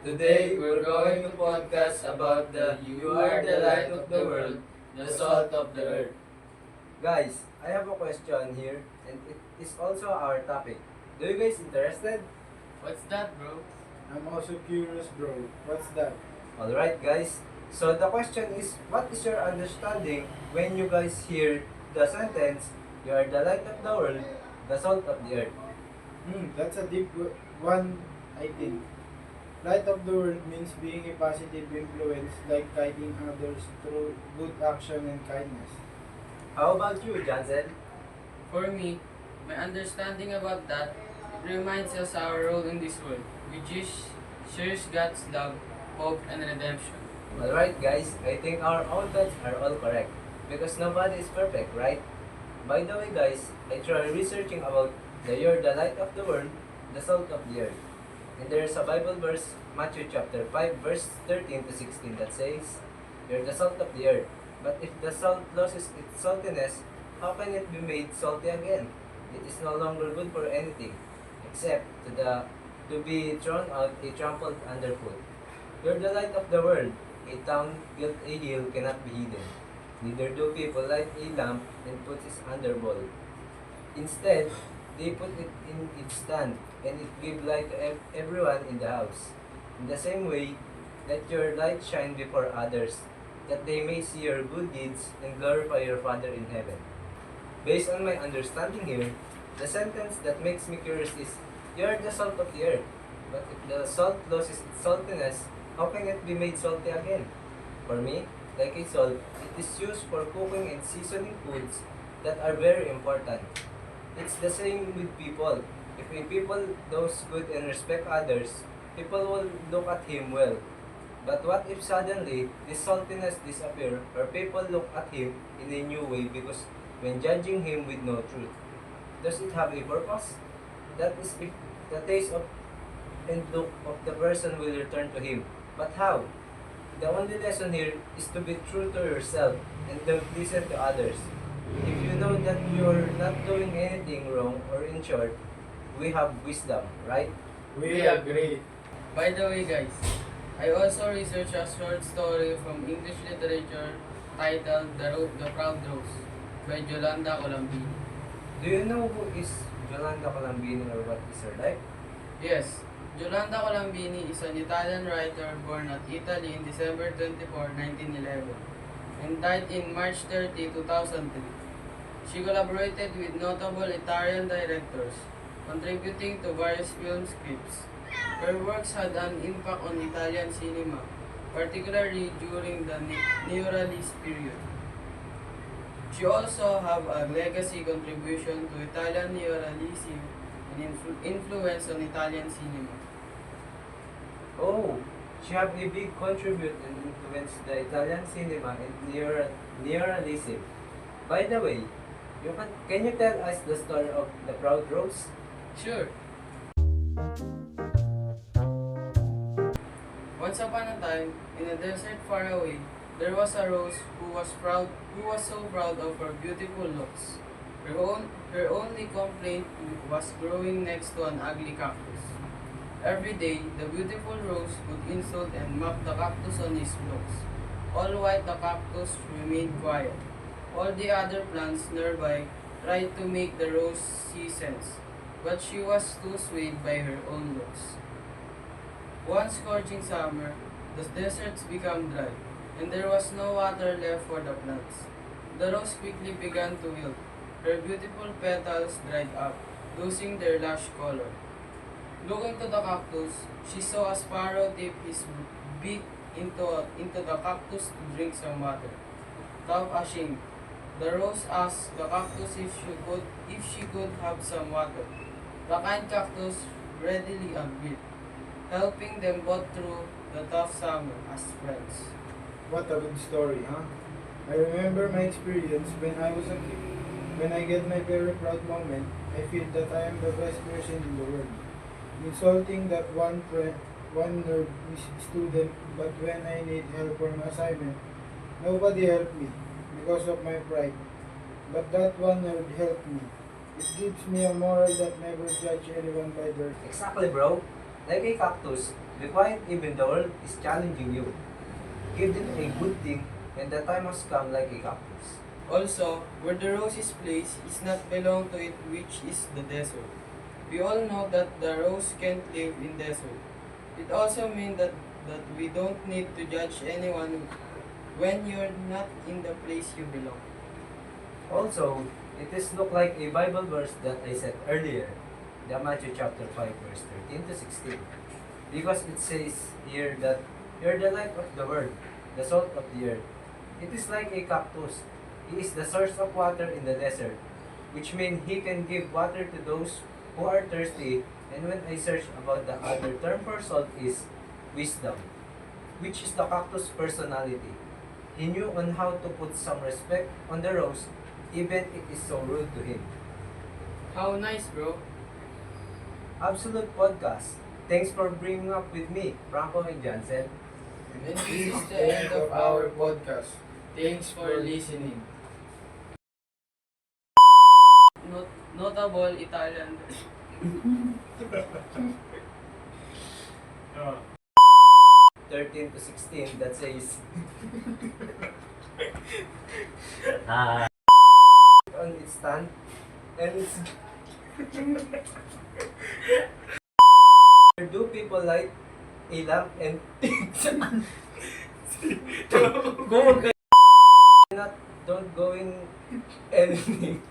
Today, we're going to podcast about the You Are the Light of the World, the Salt of the Earth. Guys, I have a question here and it is also our topic. Do you guys interested? What's that, bro? I'm also curious, bro. What's that? Alright guys, so the question is, what is your understanding when you guys hear the sentence, you are the light of the world, the salt of the earth? That's a deep one, I think. Light of the world means being a positive influence, like guiding others through good action and kindness. How about you, Jansen? For me, my understanding about that reminds us our role in this world, which is shares God's love, hope, and redemption. Alright guys, I think our outlets are all correct because nobody is perfect, right? By the way guys, I tried researching about the you're the light of the world, the salt of the earth. And there is a Bible verse, Matthew chapter 5 verse 13 to 16 that says, you're the salt of the earth. But if the salt loses its saltiness, how can it be made salty again? It is no longer good for anything, except to be thrown out and trampled underfoot. You're the light of the world. A town built a hill cannot be hidden. Neither do people light a lamp and put it under bowl. Instead, they put it in its stand, and it gives light to everyone in the house. In the same way, let your light shine before others, that they may see your good deeds and glorify your Father in heaven. Based on my understanding here, the sentence that makes me curious is, you are the salt of the earth. But if the salt loses its saltiness, how can it be made salty again? For me, like a salt, it is used for cooking and seasoning foods that are very important. It's the same with people. If a people does good and respect others, people will look at him well. But what if suddenly this saltiness disappear or people look at him in a new way because when judging him with no truth? Does it have a purpose? That is if the taste of and look of the person will return to him. But how? The only lesson here is to be true to yourself and don't listen to others. If you know that you're not doing anything wrong, or in short, we have wisdom, right? We agree. By the way, guys, I also researched a short story from English literature titled The Proud Rose by Jolanda Colambini. Do you know who is Jolanda Colambini or what is her life? Yes, Jolanda Colambini is an Italian writer born at Italy in December 24, 1911 and died in March 30, 2003. She collaborated with notable Italian directors, contributing to various film scripts. Her works had an impact on Italian cinema, particularly during the Neorealist period. She also have a legacy contribution to Italian Neorealism and influence on Italian cinema. Oh, she have a big contribute and influence the Italian cinema and neorealism. By the way, can you tell us the story of the Proud Rose? Sure. Once upon a time, in a desert far away, there was a rose who was so proud of her beautiful looks. Her only complaint was growing next to an ugly cactus. Every day, the beautiful rose would insult and mock the cactus on his looks. All while the cactus remained quiet. All the other plants nearby tried to make the rose see sense, but she was too swayed by her own looks. One scorching summer, the deserts became dry, and there was no water left for the plants. The rose quickly began to wilt. Her beautiful petals dried up, losing their lush color. Looking to the cactus, she saw a sparrow dip his beak into the cactus to drink some water. Half ashamed, the rose asked the cactus if she could have some water. The kind cactus readily agreed, helping them both through the tough summer as friends. What a good story, huh? I remember my experience when I was a kid. When I get my very proud moment, I feel that I am the best person in the world. Insulting that one nerd student, but when I need help for an assignment, nobody helped me because of my pride. But that one nerd helped me. It gives me a moral that never judge anyone by their. Exactly, bro. Like a cactus, Be quiet even the world is challenging you. Give them a good thing, and the time has come like a cactus. Also, where the rose is placed is not belong to it, which is the desert. We all know that the rose can't live in desert. It also means that we don't need to judge anyone when you're not in the place you belong. Also, it is look like a Bible verse that I said earlier, the Matthew chapter 5 verse 13 to 16. Because it says here that you're the light of the world, the salt of the earth. It is like a cactus. He is the source of water in the desert, which means he can give water to those who are thirsty. And when I search about the other term for salt is wisdom, which is the cactus personality. He knew on how to put some respect on the rose, even it is so rude to him. How nice, bro. Absolute podcast. Thanks for bringing up with me, Franco and Jansen. And this is the end of our podcast. Thanks for listening. Notable Italian. 13 to 16, that says on its stand and it's do people light a lamp and go not don't going anything